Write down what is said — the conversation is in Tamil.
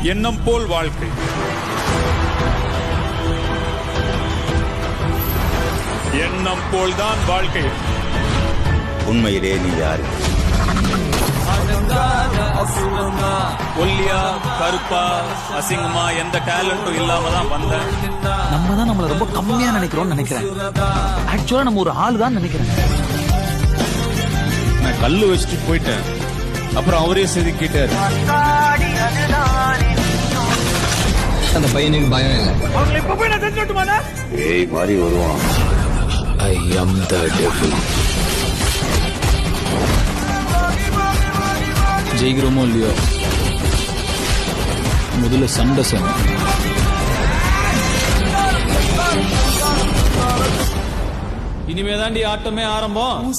எண்ணம் போல் வாழ்க்கை. எண்ணம் போல்தான் வாழ்க்கை. உண்மையிலே நீ யாரு? ஒல்லியா கருப்பா அசிங்கமா எந்த டேலண்டும் இல்லாம தான் வந்தேன். நம்ம தான் நம்மள ரொம்ப கம்மியா நினைக்கிறோம்னு நினைக்கிறேன். ஆக்சுவலா நம்ம ஒரு ஆள் தான் நினைக்கிறேன். நான் கல்லு வச்சுட்டு போயிட்டேன். அப்புறம் அவரே செதுக்கிட்டாரு. அந்த பையனுக்கு பயம் இல்லை. அவங்களை இப்ப போய் நான் தெரிஞ்சுட்டுமாண்ணா? ஏய் மாதிரி வருவான். I am the devil. ஜெயிக்கிறோமோ இல்லையோ, முதல்ல சண்டை செய்யணும். இனிமே தாண்டி ஆட்டமே ஆரம்பம்.